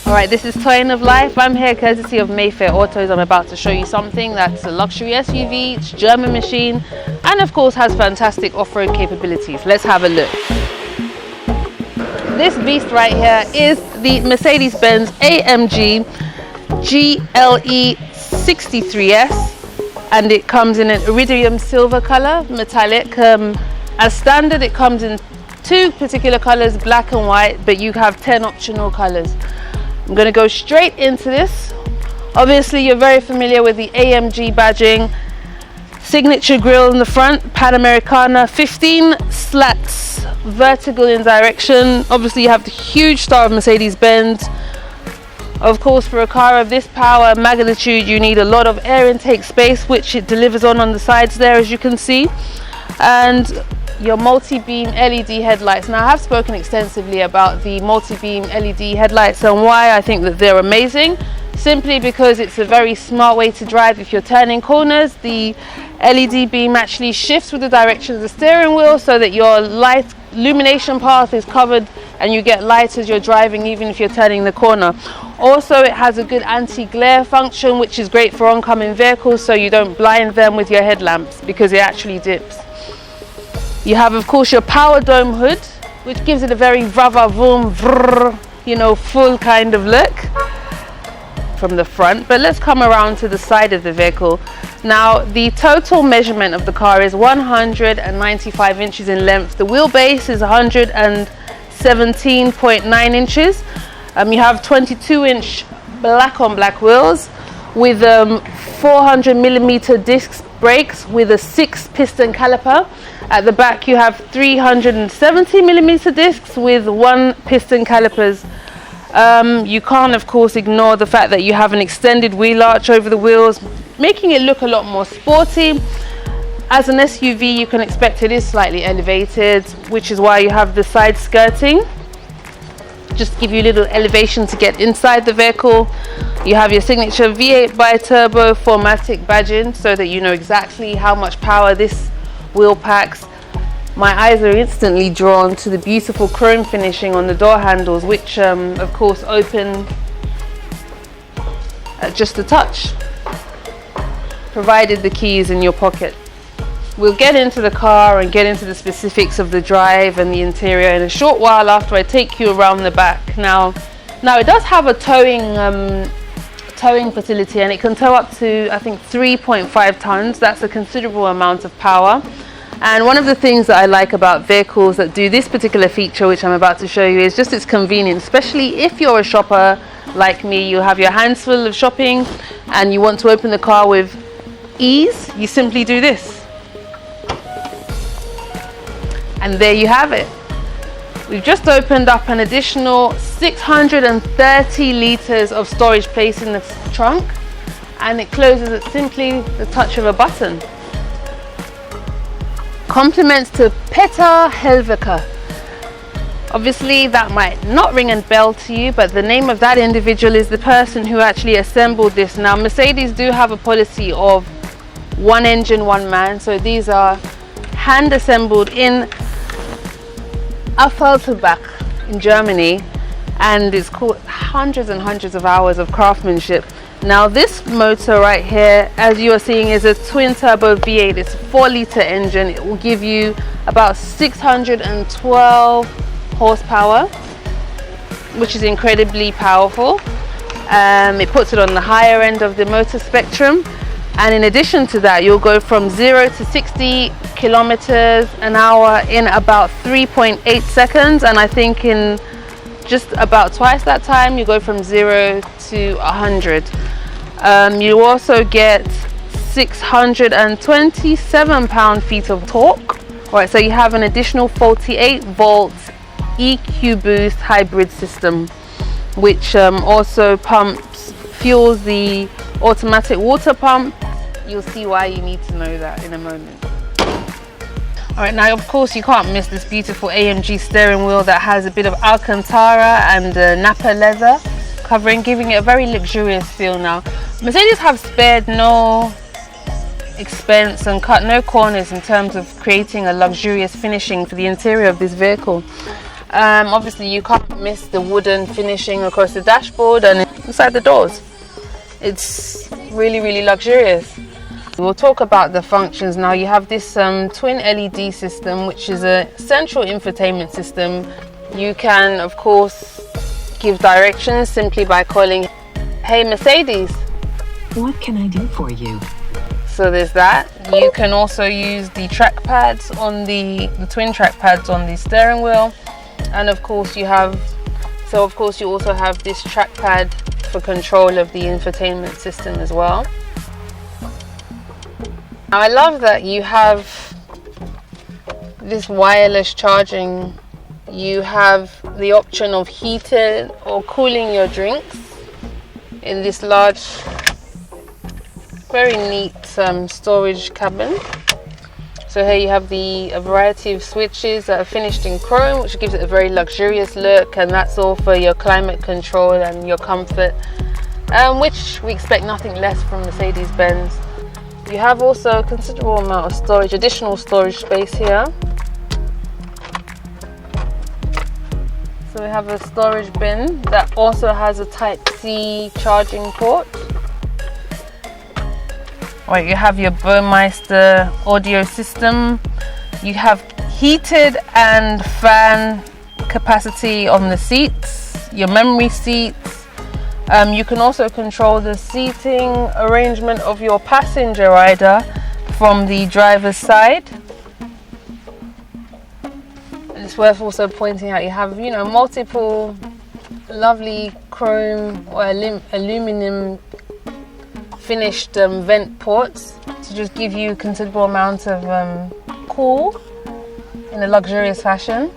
Alright, this is Toying of Life. I'm here courtesy of Mayfair Autos. I'm about to show you something that's a luxury SUV, it's a German machine, and of course has fantastic off-road capabilities. Let's have a look. This beast right here is the Mercedes-Benz Amg Gle 63S, and it comes in an iridium silver color, metallic. As standard, it comes in two particular colors, black and white, but you have 10 optional colors. I'm going to go straight into this. Obviously, you're very familiar with the AMG badging, signature grille in the front, Panamericana, 15 slats, vertical in direction. Obviously, you have the huge star of Mercedes-Benz. Of course, for a car of this power and magnitude, you need a lot of air intake space, which it delivers on the sides there, as you can see. And your multi-beam LED headlights. Now, I have spoken extensively about the multi-beam LED headlights and why I think that they're amazing. Simply because it's a very smart way to drive. If you're turning corners, the LED beam actually shifts with the direction of the steering wheel so that your light illumination path is covered and you get light as you're driving, even if you're turning the corner. Also, it has a good anti-glare function, which is great for oncoming vehicles, so you don't blind them with your headlamps because it actually dips. You have, of course, your power dome hood, which gives it a very vroom, you know, full kind of look from the front. But let's come around to the side of the vehicle. Now, the total measurement of the car is 195 inches in length. The wheelbase is 117.9 inches. You have 22-inch black on black wheels with 400mm disc brakes with a 6-piston caliper. At the back, you have 370mm discs with 1-piston calipers. You can't, of course, ignore the fact that you have an extended wheel arch over the wheels, making it look a lot more sporty. As an SUV, you can expect it is slightly elevated, which is why you have the side skirting. Just to give you a little elevation to get inside the vehicle. You have your signature V8 bi-turbo 4MATIC badging so that you know exactly how much power this wheel packs. My eyes are instantly drawn to the beautiful chrome finishing on the door handles, which of course open at just a touch, provided the key is in your pocket. We'll get into the car and get into the specifics of the drive and the interior in a short while after I take you around the back. Now it does have a towing facility, and it can tow up to, I think, 3.5 tons. That's a considerable amount of power. And one of the things that I like about vehicles that do this particular feature, which I'm about to show you, is just its convenience. Especially if you're a shopper like me, you have your hands full of shopping and you want to open the car with ease, you simply do this. And there you have it. We've just opened up an additional 630 litres of storage space in the trunk, and it closes at simply the touch of a button. Compliments to Peter Helveka. Obviously, that might not ring a bell to you, but the name of that individual is the person who actually assembled this. Now, Mercedes do have a policy of one engine, one man, so these are hand assembled in Affalterbach in Germany, and it's called hundreds and hundreds of hours of craftsmanship. Now, this motor right here, as you are seeing, is a twin turbo V8. It's a 4-litre engine. It will give you about 612 horsepower, which is incredibly powerful. It puts it on the higher end of the motor spectrum. And in addition to that, you'll go from 0 to 60 kilometers an hour in about 3.8 seconds. And I think in just about twice that time, you go from 0 to 100. You also get 627 pound-feet of torque. All right, so you have an additional 48 volts EQ boost hybrid system, which also fuels the automatic water pump. You'll see why you need to know that in a moment. All right, now of course you can't miss this beautiful AMG steering wheel that has a bit of Alcantara and Napa leather covering, giving it a very luxurious feel. Now, Mercedes have spared no expense and cut no corners in terms of creating a luxurious finishing for the interior of this vehicle. Obviously you can't miss the wooden finishing across the dashboard and inside the doors. It's really, really luxurious. We'll talk about the functions now. You have this twin LED system, which is a central infotainment system. You can, of course, give directions simply by calling, "Hey Mercedes, what can I do for you?" So there's that. You can also use the trackpads on the twin trackpads on the steering wheel, and of course you also have this trackpad for control of the infotainment system as well. Now I love that you have this wireless charging. You have the option of heating or cooling your drinks in this large, very neat storage cabin. So here you have a variety of switches that are finished in chrome, which gives it a very luxurious look, and that's all for your climate control and your comfort, which we expect nothing less from Mercedes-Benz. You have also a considerable amount of storage, additional storage space here. So we have a storage bin that also has a Type-C charging port. Right, you have your Burmeister audio system. You have heated and fan capacity on the seats, your memory seats. You can also control the seating arrangement of your passenger rider from the driver's side. And it's worth also pointing out you have, multiple lovely chrome or aluminum finished vent ports to just give you a considerable amount of cool in a luxurious fashion.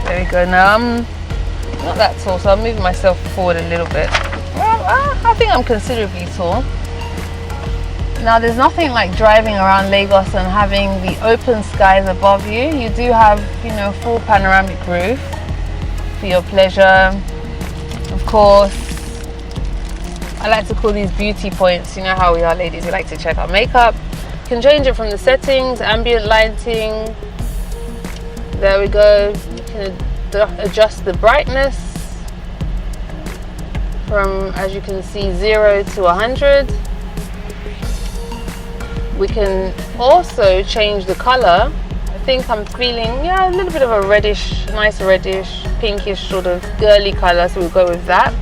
There we go. Now I'm not that tall, so I'm moving myself forward a little bit. Well, I think I'm considerably tall. Now there's nothing like driving around Lagos and having the open skies above you. You do have, full panoramic roof for your pleasure. Of course, I like to call these beauty points. You know how we are, ladies, we like to check our makeup. You can change it from the settings, ambient lighting. There we go. You can adjust the brightness from, as you can see, 0 to 100. We can also change the color. I think I'm feeling, a little bit of a reddish, nice reddish, pinkish sort of girly color, so we'll go with that.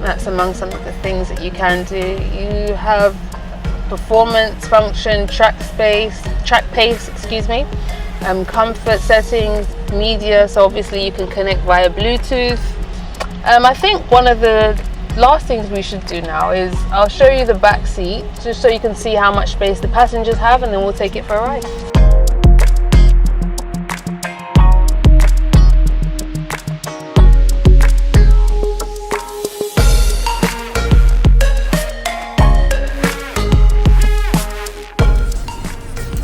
That's among some of the things that you can do. You have performance function, track pace, comfort settings, media, so obviously you can connect via Bluetooth. I think one of the last things we should do now is I'll show you the back seat just so you can see how much space the passengers have, and then we'll take it for a ride.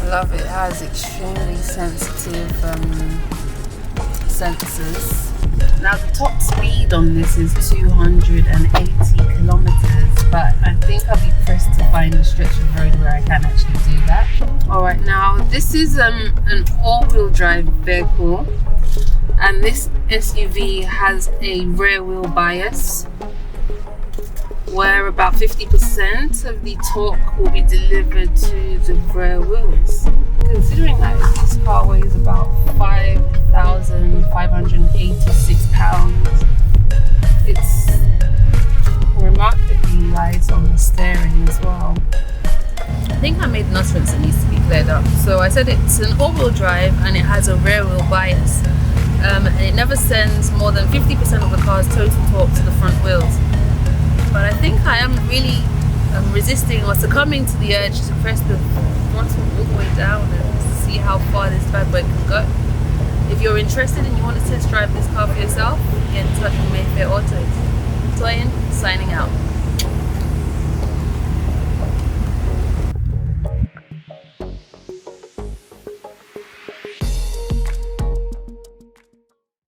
Love it. It has extremely sensitive sensors. Now the top speed on this is 280 kilometers, but I think I'll be pressed to find a stretch of road where I can actually do that. Alright, now this is an all-wheel drive vehicle, and this SUV has a rear wheel bias where about 50% of the torque will be delivered to the rear wheels. Considering that this car weighs about 5,586 pounds, it's remarkably light on the steering as well. I think I made an utterance that needs to be cleared up. So I said it's an all-wheel drive and it has a rear wheel bias, and it never sends more than 50% of the car's total torque to the front wheels. But I think I am really resisting or succumbing to the urge to press the throttle all the way down and see how far this bad boy can go. If you're interested and you want to test drive this car for yourself, get in touch with Mayfair Autos. Toyin, signing out.